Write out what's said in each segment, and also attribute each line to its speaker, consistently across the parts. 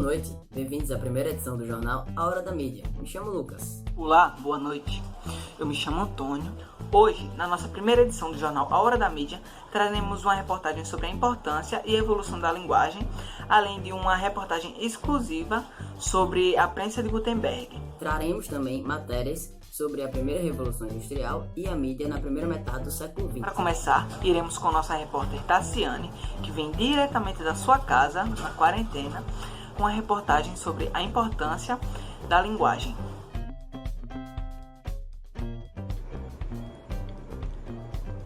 Speaker 1: noite, bem-vindos à primeira edição do jornal A Hora da Mídia. Me chamo Lucas.
Speaker 2: Olá, boa noite. Eu me chamo Antônio. Hoje, na nossa primeira edição do jornal A Hora da Mídia, traremos uma reportagem sobre a importância e a evolução da linguagem, além de uma reportagem exclusiva sobre a prensa de Gutenberg.
Speaker 1: Traremos também matérias sobre a primeira revolução industrial e a mídia na primeira metade do século XX.
Speaker 2: Para começar, iremos com nossa repórter Tassiane, que vem diretamente da sua casa, na quarentena, com uma reportagem sobre a importância da linguagem.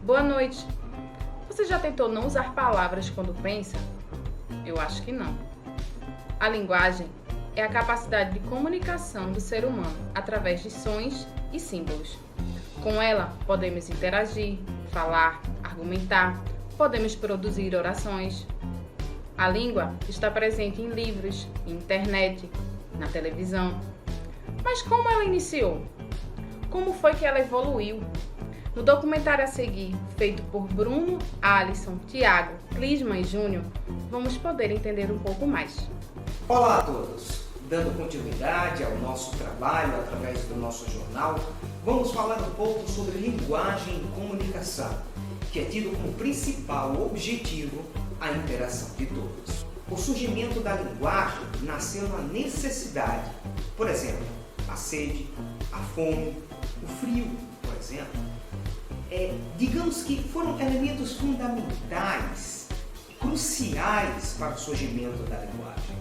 Speaker 3: Boa noite. Você já tentou não usar palavras quando pensa? Eu acho que não. A linguagem é a capacidade de comunicação do ser humano através de sons e símbolos. Com ela, podemos interagir, falar, argumentar, podemos produzir orações. A língua está presente em livros, internet, na televisão. Mas como ela iniciou? Como foi que ela evoluiu? No documentário a seguir, feito por Bruno, Alisson, Tiago, Clisman e Júnior, vamos poder entender um pouco mais.
Speaker 4: Olá a todos! Dando continuidade ao nosso trabalho através do nosso jornal, vamos falar um pouco sobre linguagem e comunicação, que é tido como principal objetivo a interação de todos. O surgimento da linguagem nasceu na necessidade, por exemplo, a sede, a fome, o frio, por exemplo. Digamos que foram elementos fundamentais, cruciais para o surgimento da linguagem.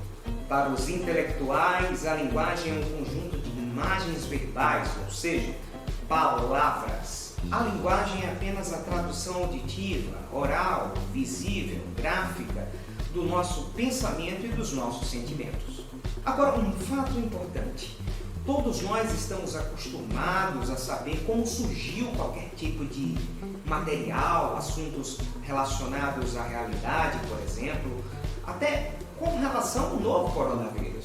Speaker 4: Para os intelectuais, a linguagem é um conjunto de imagens verbais, ou seja, palavras. A linguagem é apenas a tradução auditiva, oral, visível, gráfica do nosso pensamento e dos nossos sentimentos. Agora, um fato importante. Todos nós estamos acostumados a saber como surgiu qualquer tipo de material, assuntos relacionados à realidade, por exemplo, até com relação ao novo coronavírus.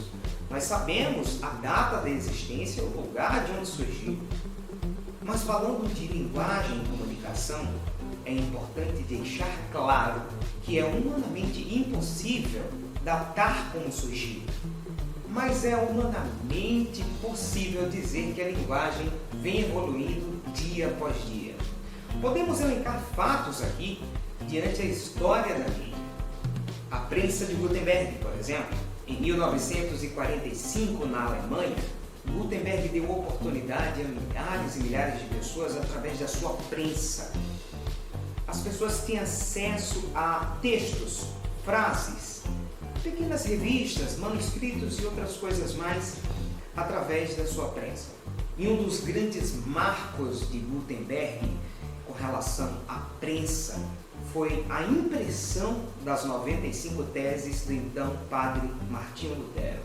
Speaker 4: Nós sabemos a data da existência, o lugar de onde surgiu. Mas falando de linguagem e comunicação, é importante deixar claro que é humanamente impossível datar como surgiu. Mas é humanamente possível dizer que a linguagem vem evoluindo dia após dia. Podemos elencar fatos aqui diante da história da mídia. A prensa de Gutenberg, por exemplo, em 1945 na Alemanha, Gutenberg deu oportunidade a milhares e milhares de pessoas através da sua prensa. As pessoas tinham acesso a textos, frases, pequenas revistas, manuscritos e outras coisas mais através da sua prensa. E um dos grandes marcos de Gutenberg com relação à prensa foi a impressão das 95 teses do então padre Martinho Lutero.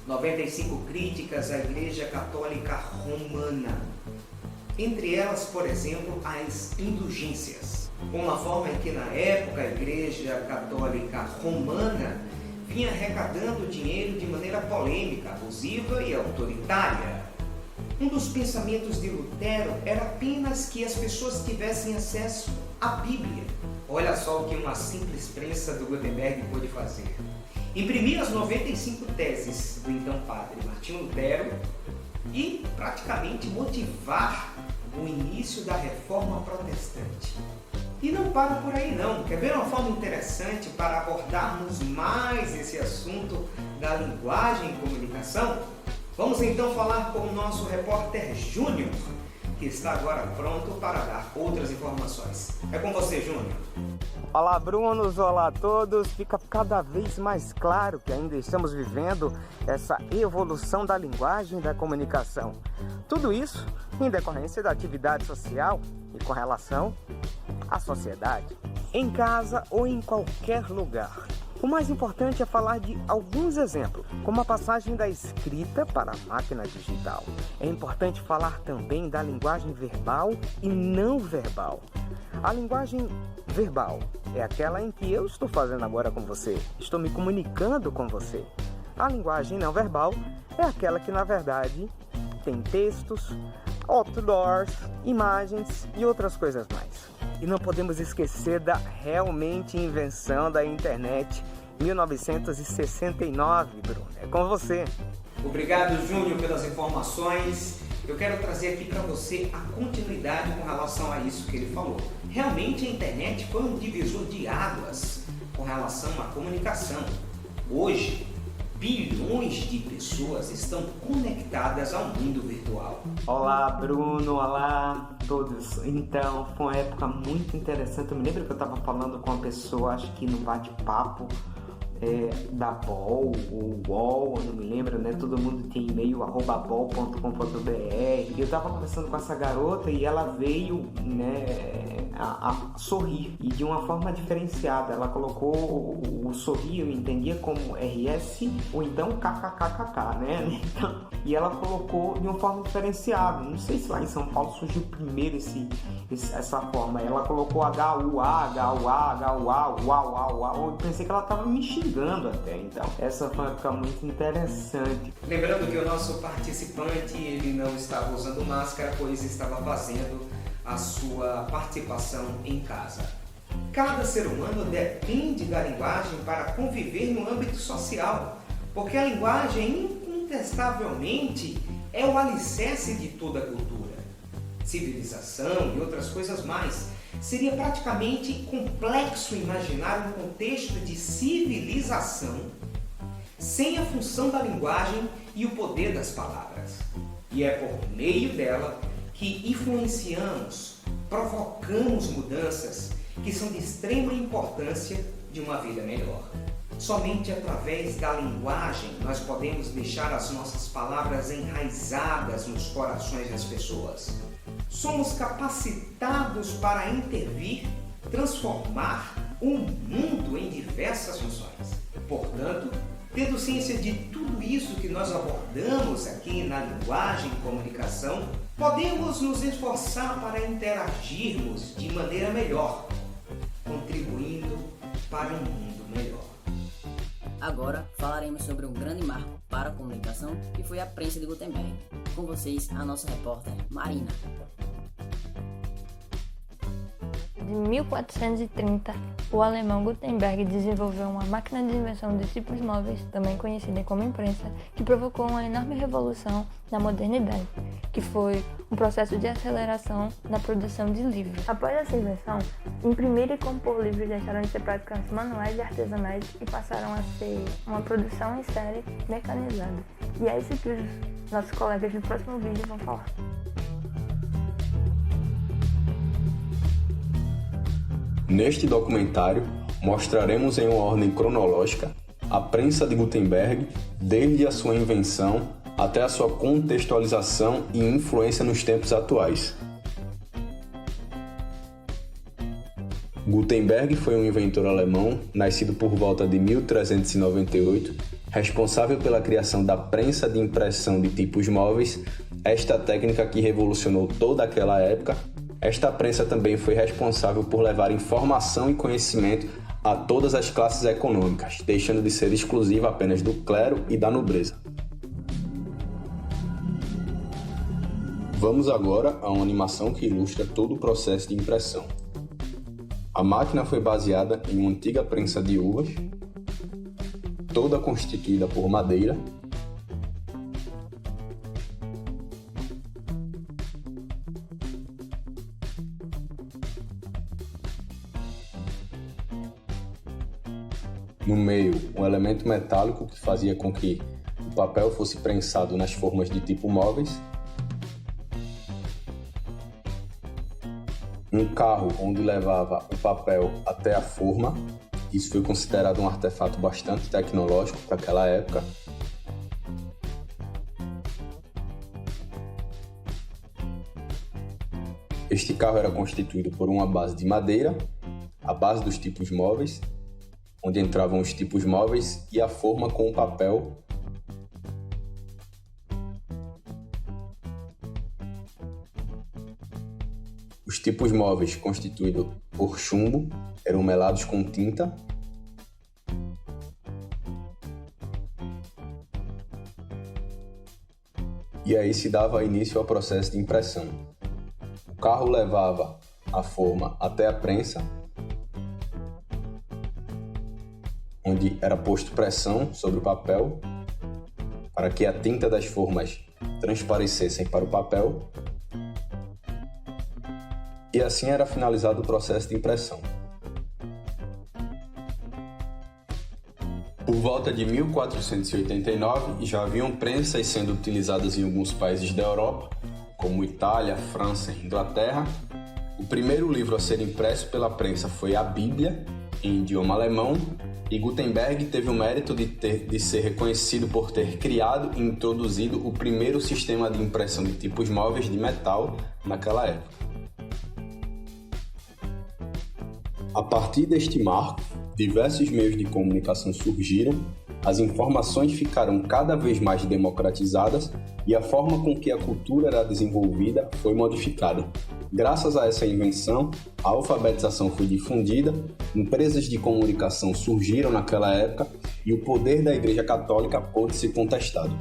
Speaker 4: 95 críticas à Igreja Católica Romana. Entre elas, por exemplo, as indulgências. Uma forma em que na época a Igreja Católica Romana vinha arrecadando dinheiro de maneira polêmica, abusiva e autoritária. Um dos pensamentos de Lutero era apenas que as pessoas tivessem acesso à Bíblia. Olha só o que uma simples prensa do Gutenberg pôde fazer. Imprimir as 95 teses do então padre Martinho Lutero e praticamente motivar o início da Reforma Protestante. E não para por aí não. Quer ver uma forma interessante para abordarmos mais esse assunto da linguagem e comunicação? Vamos então falar com o nosso repórter Júnior, que está agora pronto para dar outras informações. É com você, Júnior.
Speaker 5: Olá, Brunos, olá a todos. Fica cada vez mais claro que ainda estamos vivendo essa evolução da linguagem e da comunicação. Tudo isso em decorrência da atividade social e com relação à sociedade, em casa ou em qualquer lugar. O mais importante é falar de alguns exemplos, como a passagem da escrita para a máquina digital. É importante falar também da linguagem verbal e não verbal. A linguagem verbal é aquela em que eu estou fazendo agora com você, estou me comunicando com você. A linguagem não verbal é aquela que, na verdade, tem textos, outdoors, imagens e outras coisas mais. E não podemos esquecer da realmente invenção da internet 1969, Bruno. É com você.
Speaker 4: Obrigado, Júnior, pelas informações. Eu quero trazer aqui para você a continuidade com relação a isso que ele falou. Realmente a internet foi um divisor de águas com relação à comunicação. Hoje, bilhões de pessoas estão conectadas ao mundo virtual.
Speaker 5: Olá, Bruno. Olá a todos. Então, foi uma época muito interessante. Eu me lembro que eu estava falando com uma pessoa, acho que no bate-papo, da Bol, ou UOL, eu não me lembro, né? Todo mundo tem e-mail @bol.com.br. E eu tava conversando com essa garota e ela veio, né, a sorrir, e de uma forma diferenciada. Ela colocou o sorrir, eu entendia como RS ou então KKKKK, né? Então, e ela colocou de uma forma diferenciada. Não sei se lá em São Paulo surgiu primeiro essa forma. Ela colocou HUA, uau. Eu pensei que ela tava me xingando até. Então, essa foi uma época muito interessante.
Speaker 4: Lembrando que o nosso participante, ele não estava usando máscara, pois estava fazendo a sua participação em casa. Cada ser humano depende da linguagem para conviver no âmbito social, porque a linguagem, incontestavelmente, é o alicerce de toda a cultura, civilização e outras coisas mais. Seria praticamente complexo imaginar um contexto de civilização sem a função da linguagem e o poder das palavras. E é por meio dela que influenciamos, provocamos mudanças que são de extrema importância de uma vida melhor. Somente através da linguagem nós podemos deixar as nossas palavras enraizadas nos corações das pessoas. Somos capacitados para intervir, transformar o mundo em diversas funções. Portanto, tendo ciência de tudo isso que nós abordamos aqui na linguagem e comunicação, podemos nos esforçar para interagirmos de maneira melhor, contribuindo para um mundo melhor.
Speaker 1: Agora falaremos sobre um grande marco para a comunicação, que foi a prensa de Gutenberg. Com vocês, a nossa repórter Marina.
Speaker 6: Em 1430, o alemão Gutenberg desenvolveu uma máquina de invenção de tipos móveis, também conhecida como imprensa, que provocou uma enorme revolução na modernidade, que foi um processo de aceleração na produção de livros. Após essa invenção, imprimir e compor livros deixaram de ser práticas manuais e artesanais e passaram a ser uma produção em série mecanizada. E é isso que os nossos colegas no próximo vídeo vão falar.
Speaker 7: Neste documentário, mostraremos em uma ordem cronológica a prensa de Gutenberg desde a sua invenção até a sua contextualização e influência nos tempos atuais. Gutenberg foi um inventor alemão, nascido por volta de 1398, responsável pela criação da prensa de impressão de tipos móveis, esta técnica que revolucionou toda aquela época. Esta prensa também foi responsável por levar informação e conhecimento a todas as classes econômicas, deixando de ser exclusiva apenas do clero e da nobreza. Vamos agora a uma animação que ilustra todo o processo de impressão. A máquina foi baseada em uma antiga prensa de uvas, toda constituída por madeira, no meio, um elemento metálico que fazia com que o papel fosse prensado nas formas de tipo móveis. Um carro onde levava o papel até a forma. Isso foi considerado um artefato bastante tecnológico para aquela época. Este carro era constituído por uma base de madeira, a base dos tipos móveis, onde entravam os tipos móveis e a forma com o papel. Os tipos móveis constituídos por chumbo eram melados com tinta. E aí se dava início ao processo de impressão. O carro levava a forma até a prensa. onde era posto pressão sobre o papel para que a tinta das formas transparecessem para o papel, e assim era finalizado o processo de impressão. Por volta de 1489, já haviam prensas sendo utilizadas em alguns países da Europa, como Itália, França e Inglaterra. O primeiro livro a ser impresso pela prensa foi a Bíblia, em idioma alemão, e Gutenberg teve o mérito de ser reconhecido por ter criado e introduzido o primeiro sistema de impressão de tipos móveis de metal naquela época. A partir deste marco, diversos meios de comunicação surgiram, as informações ficaram cada vez mais democratizadas e a forma com que a cultura era desenvolvida foi modificada. Graças a essa invenção, a alfabetização foi difundida, empresas de comunicação surgiram naquela época e o poder da Igreja Católica pôde ser contestado.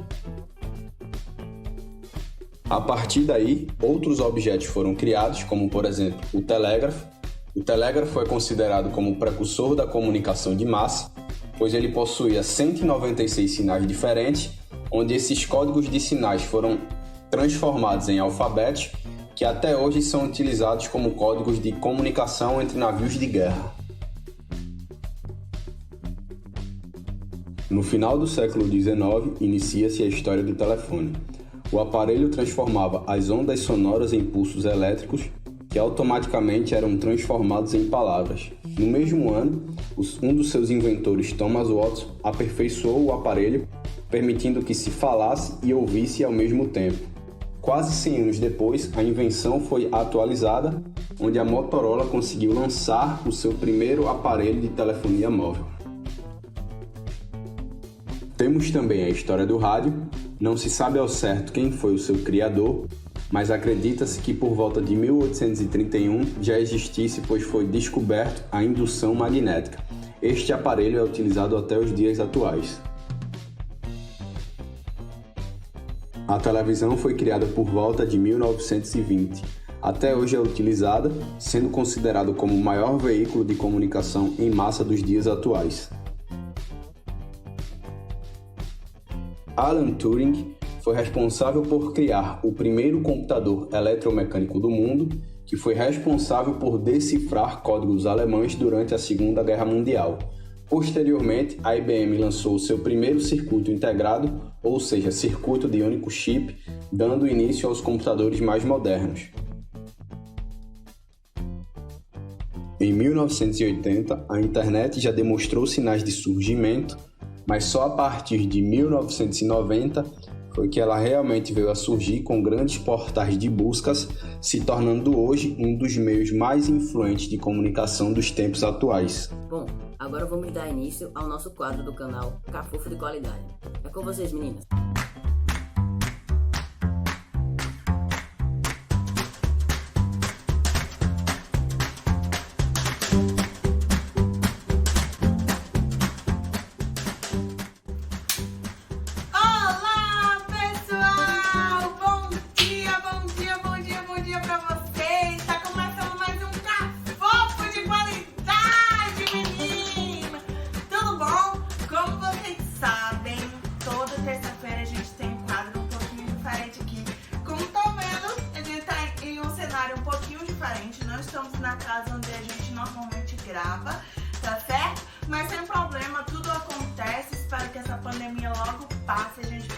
Speaker 7: A partir daí, outros objetos foram criados, como por exemplo o telégrafo. O telégrafo é considerado como o precursor da comunicação de massa, pois ele possuía 196 sinais diferentes, onde esses códigos de sinais foram transformados em alfabetos, que até hoje são utilizados como códigos de comunicação entre navios de guerra. No final do século XIX, inicia-se a história do telefone. O aparelho transformava as ondas sonoras em pulsos elétricos, que automaticamente eram transformados em palavras. No mesmo ano, um dos seus inventores, Thomas Watson, aperfeiçoou o aparelho, permitindo que se falasse e ouvisse ao mesmo tempo. Quase 100 anos depois, a invenção foi atualizada, onde a Motorola conseguiu lançar o seu primeiro aparelho de telefonia móvel. Temos também a história do rádio. Não se sabe ao certo quem foi o seu criador, mas acredita-se que por volta de 1831 já existisse, pois foi descoberto a indução magnética. Este aparelho é utilizado até os dias atuais. A televisão foi criada por volta de 1920. Até hoje é utilizada, sendo considerado como o maior veículo de comunicação em massa dos dias atuais. Alan Turing foi responsável por criar o primeiro computador eletromecânico do mundo, que foi responsável por decifrar códigos alemães durante a Segunda Guerra Mundial. Posteriormente, a IBM lançou o seu primeiro circuito integrado, ou seja, circuito de único chip, dando início aos computadores mais modernos. Em 1980, a internet já demonstrou sinais de surgimento, mas só a partir de 1990 foi que ela realmente veio a surgir com grandes portais de buscas, se tornando hoje um dos meios mais influentes de comunicação dos tempos atuais.
Speaker 1: Bom, agora vamos dar início ao nosso quadro do canal Cafufo de Qualidade. É com vocês, meninas.
Speaker 8: Não estamos na casa onde a gente normalmente grava, tá certo? Mas sem problema, tudo acontece. Espero que essa pandemia logo passe e a gente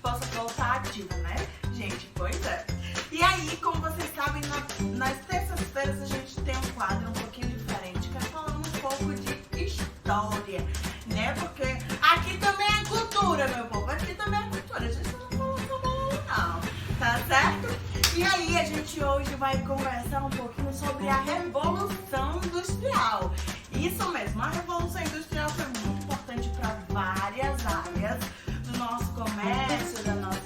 Speaker 8: possa voltar ativa, né, gente? Pois é. E aí, como vocês sabem, nas terças-feiras a gente tem um quadro um pouquinho diferente, que é falando um pouco de história, né? Porque aqui também é cultura, meu povo. Aqui também é cultura. A gente não fala sobre não, tá certo? E aí, a gente hoje vai conversar um pouquinho sobre a Revolução Industrial. Isso mesmo, a Revolução Industrial foi muito importante para várias áreas do nosso comércio, da nossa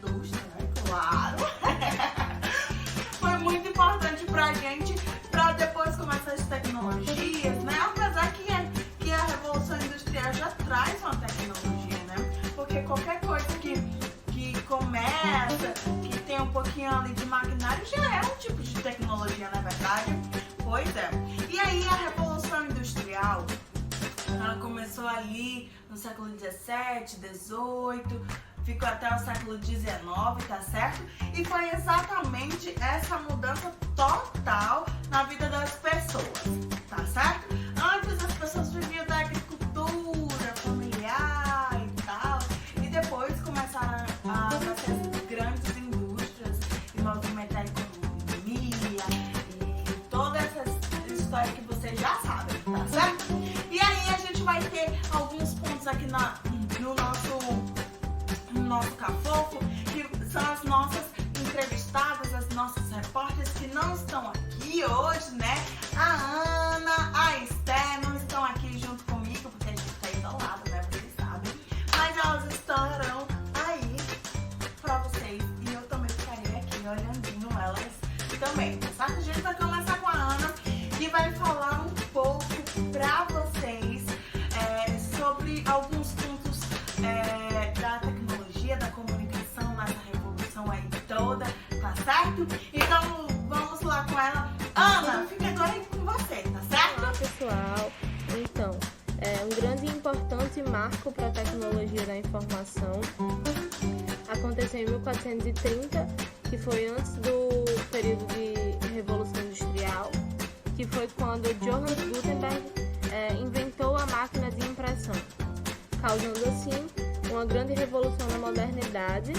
Speaker 8: indústria, né? Claro. Foi muito importante pra gente, para depois começar as tecnologias, né? Apesar que a Revolução Industrial já traz uma tecnologia, né? Porque qualquer coisa que começa, que tem um pouquinho ali de maquinário, já é um tipo de tecnologia, na verdade. Pois é. E aí a Revolução Industrial, Ela começou ali no século 17, 18, ficou até o século 19, tá certo? E foi exatamente essa mudança total na vida das pessoas, tá certo? Antes as pessoas viviam da agricultura familiar e tal, e depois começaram a nascer grandes indústrias e movimentar a economia e toda essa história que vocês já sabem, tá certo? E aí a gente vai ter alguns pontos aqui no nosso Cafofo, que são as nossas entrevistadas, as nossas repórteres que não estão aqui hoje, né? A Ana, a Esté não estão aqui junto comigo, porque a gente tá isolado, né? Vocês sabem. Mas elas estarão aí pra vocês. E eu também ficarei aqui olhandinho elas também, tá certo? A gente vai começar com a Ana, que vai falar um pouco pra vocês sobre alguns pontos da tecnologia, da comunicação, nessa revolução aí toda, tá certo? Então vamos lá com ela. Ana, fica agora aí com você, tá certo?
Speaker 9: Olá pessoal, então, um grande e importante marco para a tecnologia da informação aconteceu em 1430, que foi antes do período de Revolução Industrial, que foi quando Johannes Gutenberg inventou a máquina de impressão, causando assim uma grande revolução na modernidade,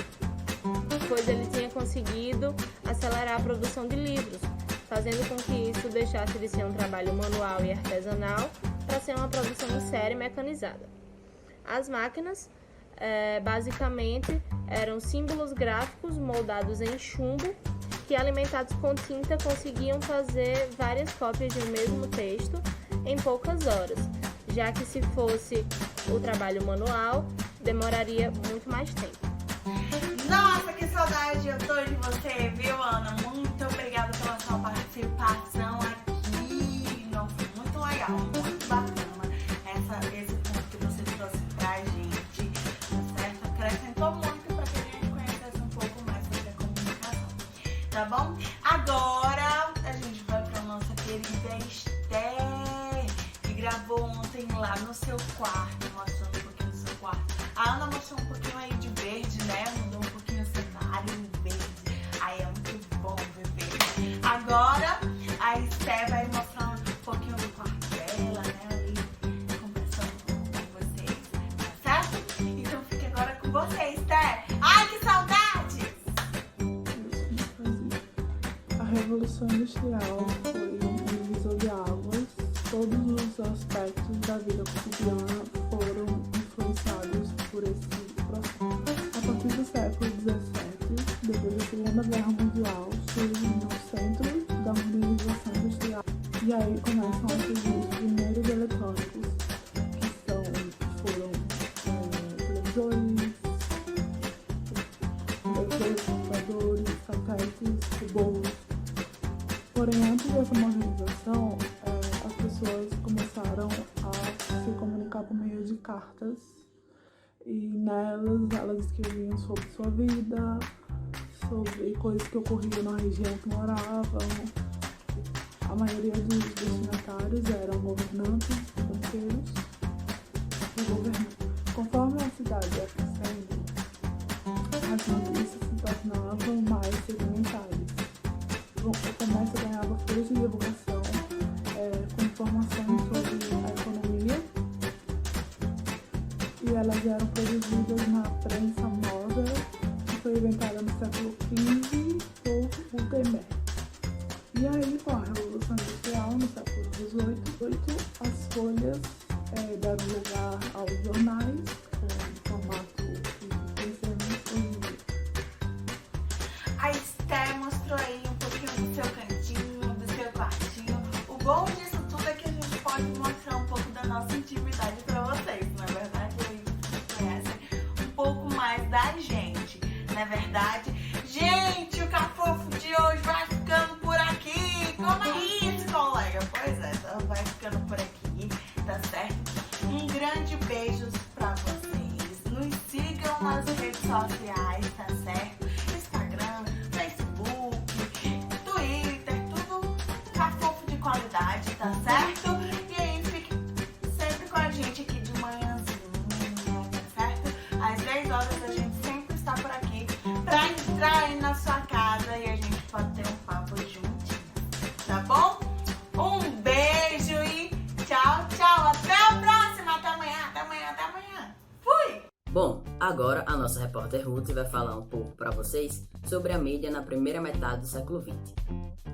Speaker 9: pois ele tinha conseguido acelerar a produção de livros, fazendo com que isso deixasse de ser um trabalho manual e artesanal para ser uma produção em série mecanizada. As máquinas, basicamente, eram símbolos gráficos moldados em chumbo que, alimentados com tinta, conseguiam fazer várias cópias de um mesmo texto em poucas horas, já que se fosse o trabalho manual, demoraria muito mais tempo.
Speaker 8: Nossa, que saudade eu tô de você, viu, Ana? Muito obrigada pela sua participação aqui. Nossa, muito legal, muito bacana esse ponto que você trouxe pra gente, tá certo? Acrescentou muito pra que a gente conhecesse um pouco mais sobre a comunicação, tá bom? Agora a gente vai pra nossa querida Esté, que gravou ontem lá no seu quarto, mostrando um pouquinho do seu quarto. A Ana mostrou um pouquinho aí de verde, né? Mudou um pouquinho o cenário em verde. Aí é muito bom ver verde. Agora a Esté vai mostrar um pouquinho do quarto dela, né? Ali conversando com vocês, tá certo? Então fique agora com você, Esté. Ai, que saudade!
Speaker 10: A Revolução Industrial foi um divisor de águas. Todos os aspectos da vida cotidiana foram influenciados por esse processo. A partir do século XVII, depois da Segunda Guerra Mundial, surge no centro da modernização industrial. E aí começam a surgir os primeiros eletrônicos, que foram televisores, computadores, satélites, robôs. Porém, antes dessa modernização, as pessoas começaram a se comunicar por meio de cartas, e nelas elas escreviam sobre sua vida, sobre coisas que ocorriam na região que moravam. A maioria dos destinatários eram governantes, banqueiros e governantes. Conforme a cidade ia crescendo, as notícias se tornavam mais segmentadas. O comércio ganhava força de divulgação com informações sobre a economia, e elas eram produzidas na prensa móvel, que foi inventada no século XV por Gutenberg. E aí, com a Revolução Industrial, no século XVIII, as folhas deram lugar aos jornais, com formato que conhecemos hoje em dia.
Speaker 8: A Esté mostrou aí um pouquinho do seu cantinho, do seu quartinho. O bom disso tudo é que a gente pode mostrar um pouco da nossa intimidade pra vocês, não é verdade? Aí vocês conhecem um pouco mais da gente, não é verdade? Gente, o Cafofo de hoje vai ficando por aqui. Como é isso, colega? Pois é, vai ficando por aqui, tá certo? Um grande beijo pra vocês.
Speaker 1: Agora, a nossa repórter Ruth vai falar um pouco para vocês sobre a mídia na primeira metade do século XX.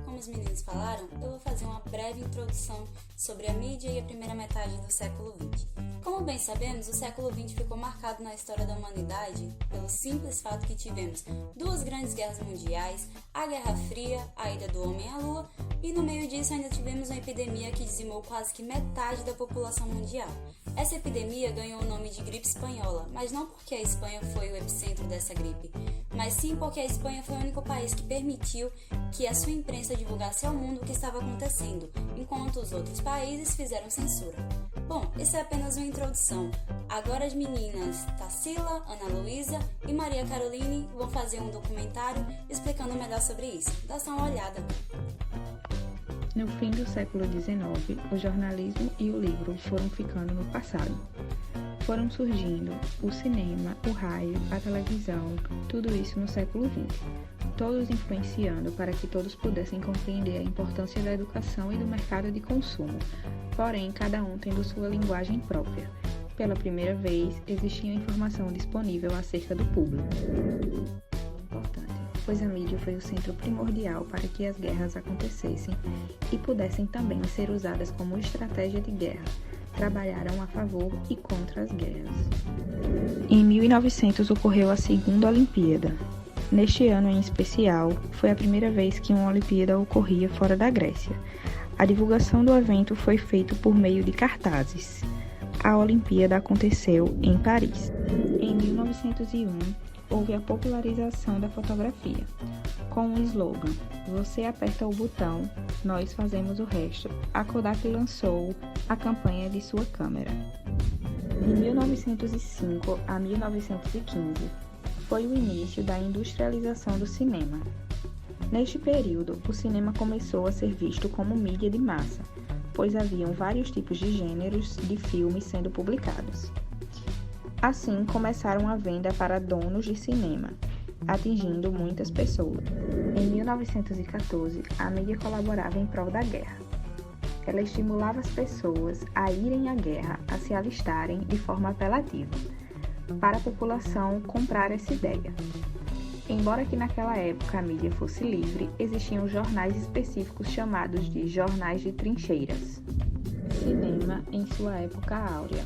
Speaker 11: Como os meninos falaram, eu vou fazer uma breve introdução sobre a mídia e a primeira metade do século XX. Como bem sabemos, o século XX ficou marcado na história da humanidade pelo simples fato que tivemos 2 grandes guerras mundiais, a Guerra Fria, a ida do homem à Lua, e no meio disso ainda tivemos uma epidemia que dizimou quase que metade da população mundial. Essa epidemia ganhou o nome de gripe espanhola, mas não porque a Espanha foi o epicentro dessa gripe, mas sim porque a Espanha foi o único país que permitiu que a sua imprensa divulgasse ao mundo o que estava acontecendo, enquanto os outros países fizeram censura. Bom, isso é apenas uma introdução. Agora as meninas Tarsila, Ana Luísa e Maria Caroline vão fazer um documentário explicando melhor sobre isso. Dá só uma olhada.
Speaker 12: No fim do século XIX, o jornalismo e o livro foram ficando no passado. Foram surgindo o cinema, o rádio, a televisão, tudo isso no século XX, todos influenciando para que todos pudessem compreender a importância da educação e do mercado de consumo, porém cada um tendo sua linguagem própria. Pela primeira vez, existia informação disponível acerca do público. Importante, pois a mídia foi o centro primordial para que as guerras acontecessem e pudessem também ser usadas como estratégia de guerra. Trabalharam a favor e contra as guerras. Em 1900 ocorreu a segunda Olimpíada. Neste ano em especial, foi a primeira vez que uma Olimpíada ocorria fora da Grécia. A divulgação do evento foi feita por meio de cartazes. A Olimpíada aconteceu em Paris. Em 1901, houve a popularização da fotografia, com o slogan "Você aperta o botão, nós fazemos o resto". A Kodak lançou a campanha de sua câmera. De 1905 a 1915, foi o início da industrialização do cinema. Neste período, o cinema começou a ser visto como mídia de massa, pois haviam vários tipos de gêneros de filmes sendo publicados. Assim, começaram a venda para donos de cinema, atingindo muitas pessoas. Em 1914, a mídia colaborava em prol da guerra. Ela estimulava as pessoas a irem à guerra, a se alistarem de forma apelativa, para a população comprar essa ideia. Embora que naquela época a mídia fosse livre, existiam jornais específicos chamados de jornais de trincheiras. Cinema em sua época áurea.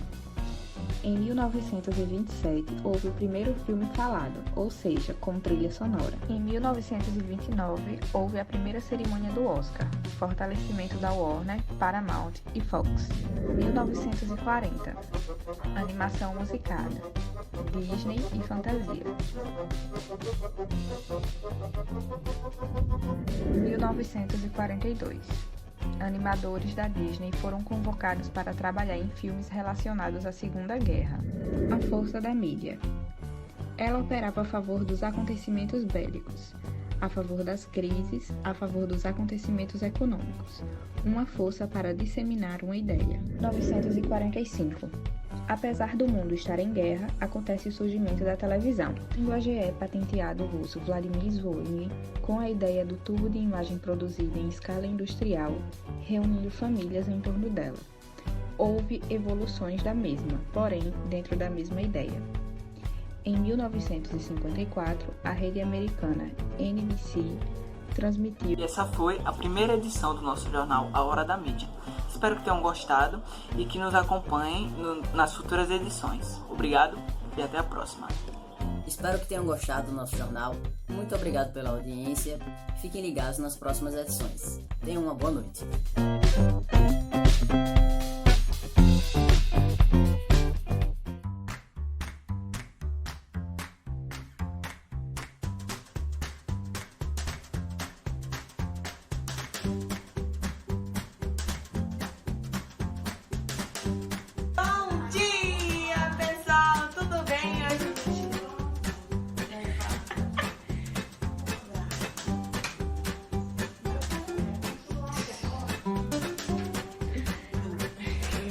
Speaker 12: Em 1927, houve o primeiro filme falado, ou seja, com trilha sonora. Em 1929, houve a primeira cerimônia do Oscar, fortalecimento da Warner, Paramount e Fox. 1940, animação musicada, Disney e fantasia. 1942, animadores da Disney foram convocados para trabalhar em filmes relacionados à Segunda Guerra. A força da mídia. Ela operava a favor dos acontecimentos bélicos, a favor das crises, a favor dos acontecimentos econômicos. Uma força para disseminar uma ideia. 1945. Apesar do mundo estar em guerra, acontece o surgimento da televisão. O AGE patenteado russo Vladimir Zvorynin, com a ideia do tubo de imagem produzido em escala industrial, reunindo famílias em torno dela. Houve evoluções da mesma, porém dentro da mesma ideia. Em 1954, a rede americana NBC transmitiu.
Speaker 2: E essa foi a primeira edição do nosso jornal A Hora da Mídia. Espero que tenham gostado e que nos acompanhem nas futuras edições. Obrigado e até a próxima.
Speaker 1: Espero que tenham gostado do nosso jornal. Muito obrigado pela audiência. Fiquem ligados nas próximas edições. Tenham uma boa noite.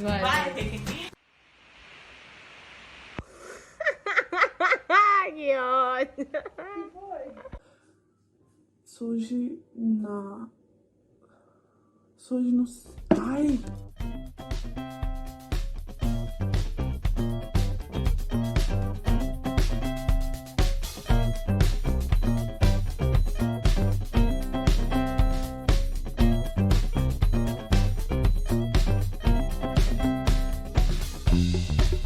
Speaker 9: Vai. Que ódio.
Speaker 10: Surge no... Ai!
Speaker 11: Música